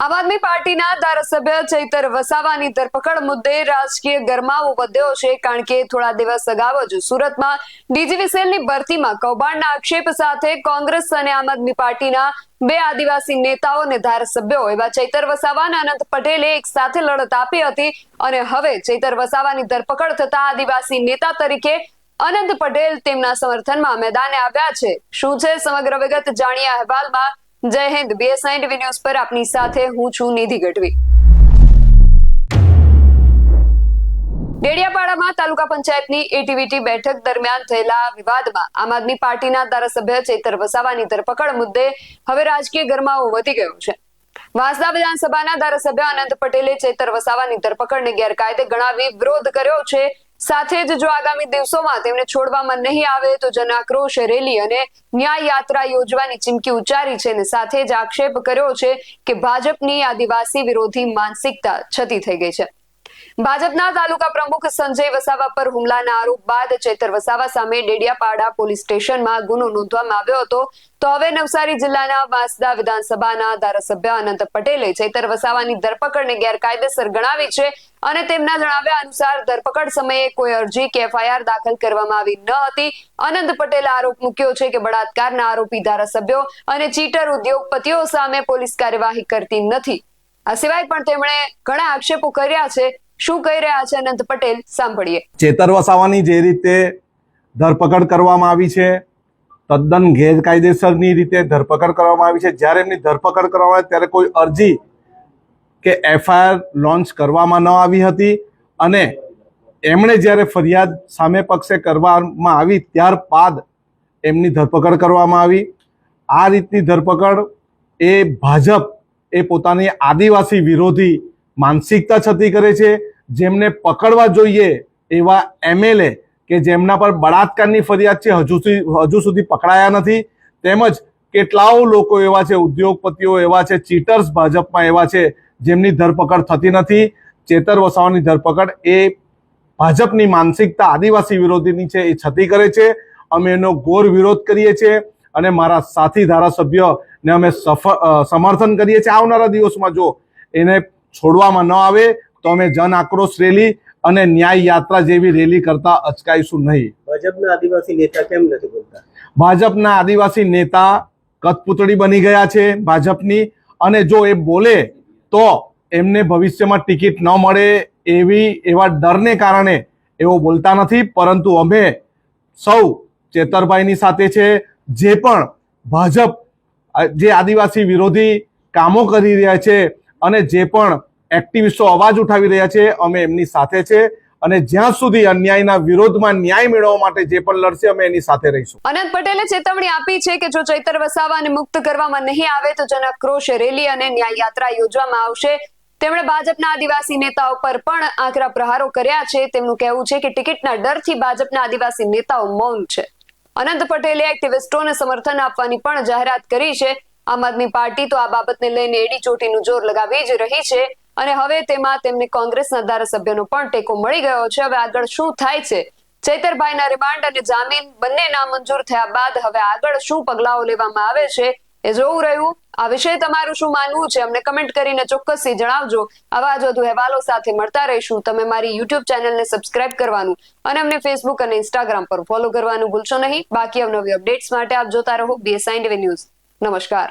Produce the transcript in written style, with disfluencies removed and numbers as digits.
આમ આદમી પાર્ટીના ધારાસભ્ય ચૈતર વસાવાની ધરપકડ મુદ્દે રાજકીય ગરમાવો વધ્યો છે, કારણ કે થોડા દિવસ અગાઉ જ સુરતમાં ડીજીવીસીએલની ભરતીમાં કૌભાંડના આક્ષેપ સાથે કોંગ્રેસ અને આમ આદમી પાર્ટીના બે આદિવાસી નેતાઓ અને ધારાસભ્યો એવા ચૈતર વસાવા અને અનંત પટેલે એક સાથે લડત આપી હતી અને હવે ચૈતર વસાવાની ધરપકડ થતા આદિવાસી નેતા તરીકે અનંત પટેલ તેમના સમર્થનમાં મેદાને આવ્યા છે। શું છે સમગ્ર વિગત જાણીએ અહેવાલમાં। જય હિન્દ। BSI ટીવી ન્યૂઝ પર આપની સાથે હું છું નિધિ ગઢવી। ડેડિયાપાડામાં તાલુકા પંચાયતની એટીવીટી બેઠક દરમિયાન થયેલા વિવાદમાં આમ આદમી પાર્ટીના ધારાસભ્ય ચૈતર વસાવાની ધરપકડ મુદ્દે હવે રાજકીય ગરમાવો વધી ગયો છે। વાંસદા વિધાનસભાના ધારાસભ્ય અનંત પટેલે ચૈતર વસાવાની ધરપકડને ગેરકાયદે ગણાવી વિરોધ કર્યો છે। સાથે જ જો આગામી દિવસોમાં તેમને છોડવામાં નહીં આવે તો જન આક્રોશ રેલી અને ન્યાય યાત્રા યોજવાની ચીમકી ઉચ્ચારી છે અને સાથે જ આક્ષેપ કર્યો છે કે ભાજપની આદિવાસી વિરોધી માનસિકતા છતી થઈ ગઈ છે। ભાજપના તાલુકા પ્રમુખ સંજય વસાવા પર હુમલાના આરોપ બાદ ચૈતર વસાવા સામે ડેડિયાપાડા પોલીસ સ્ટેશનમાં ગુનો નોંધવામાં આવ્યો હતો। તો હવે નવસારી જિલ્લાના વાંસદા વિધાનસભાના ધારાસભ્ય અનંત પટેલે ચૈતર વસાવાની ધરપકડને ગેરકાયદેસર ગણાવી છે અને તેમના જણાવ્યા અનુસાર ધરપકડ સમયે કોઈ અરજી કે એફઆઈઆર દાખલ કરવામાં આવી ન હતી। અનંત પટેલે આરોપ મૂક્યો છે કે બળાત્કારના આરોપી ધારાસભ્યો અને ચીટર ઉદ્યોગપતિઓ સામે પોલીસ કાર્યવાહી કરતી નથી। આ સિવાય પણ તેમણે ઘણા આક્ષેપો કર્યા છે। શું કહી રહ્યા છે અનંત પટેલ, સાંભળીએ। ચેતર વસાવાની જે રીતે ધરપકડ કરવામાં આવી છે, તદ્દન ગેરકાયદેસરની રીતે ધરપકડ કરવામાં આવી છે। જ્યારે એમની ધરપકડ કરવામાં આવી ત્યારે કોઈ અરજી કે એફઆઈઆર લોન્ચ કરવામાં ન આવી હતી અને એમણે જ્યારે ફરિયાદ સામે પક્ષે કરવામાં આવી ત્યારબાદ એમની ધરપકડ કરવામાં આવી। આ રીતની ધરપકડ એ ભાજપ એ પોતાની આદિવાસી વિરોધી માનસિકતા છતી કરે છે। જેમને પકડવા જોઈએ એવા એમએલએ કે જેમના પર બળાત્કારની ફરિયાદ છે હજુ સુધી પકડાયા નથી। તેમજ કેટલાઓ લોકો એવા છે, ઉદ્યોગપતિઓ એવા છે, ચીટર્સ ભાજપમાં એવા છે જેમની ધરપકડ થતી નથી। ચેતર વસાવાની ધરપકડ એ ભાજપની માનસિકતા આદિવાસી વિરોધીની છે એ છતી કરે છે। અમે એનો ઘોર વિરોધ કરીએ છીએ અને મારા સાથી ધારાસભ્યને અમે સમર્થન કરીએ છીએ। આવનારા દિવસમાં જો એને છોડવામાં ન આવે તો અમે જન આક્રોશ રેલી અને ન્યાય યાત્રા જેવી રેલી કરતા અચકાઈશું નહીં। ભાજપના આદિવાસી નેતા કેમ નથી બોલતા? ભાજપના આદિવાસી નેતા કઠપૂતળી બની ગયા છે ભાજપની, અને જો એ બોલે તો એમને ભવિષ્યમાં ટિકિટ ન મળે એવા ડરને કારણે એવો બોલતા નથી। પરંતુ અમે સૌ ચેતરભાઈની સાથે છે। જે પણ ભાજપ જે આદિવાસી વિરોધી કામો કરી રહ્યા છે અને જે પણ એક્ટિવિસ્ટો અવાજ ઉઠાવી રહ્યા છે, અમે એમની સાથે છે અને જ્યાં સુધી અન્યાયના વિરોધમાં ન્યાય મેળવવા માટે જે પણ લડશે અમે એની સાથે રહીશું। અનંત પટેલે ચેતવણી આપી છે કે જો ચૈતર વસાવાને મુક્ત કરવામાં નહીં આવે તો જન આક્રોશ રેલી અને ન્યાય યાત્રા યોજવામાં આવશે। તેમણે ભાજપના આદિવાસી નેતાઓ પર પણ આકરા પ્રહારો કર્યા છે। તેમનું કહેવું છે કે ટિકિટના ડરથી ભાજપના આદિવાસી નેતાઓ મૌન છે। અનંત પટેલે એક્ટિવિસ્ટોને સમર્થન આપવાની પણ જાહેરાત કરી છે। આમ આદમી પાર્ટી તો આ બાબતને લઈને એડી ચોટીનું જોર લગાવી જ રહી છે અને હવે તેમાં તેમને કોંગ્રેસના ધારાસભ્યનો પણ ટેકો મળી ગયો છે। હવે આગળ શું થાય છે? ચૈતરભાઈના રિમાન્ડ અને જામીન બંને નામંજૂર થયા બાદ હવે આગળ શું પગલાઓ લેવામાં આવે છે એ જોવું રહ્યું। આ વિશે તમારું શું માનવું છે અમને કમેન્ટ કરીને ચોક્કસથી જણાવજો। આવા જ વધુ અહેવાલો સાથે મળતા રહીશું। તમે મારી YouTube ચેનલને સબસ્ક્રાઇબ કરવાનું અને અમને Facebook અને Instagram પર ફોલો કરવાનું ભૂલશો નહીં। બાકી અવનવી અપડેટ્સ માટે આપ જોતા રહો BSI ટીવી ન્યૂઝ। નમસ્કાર।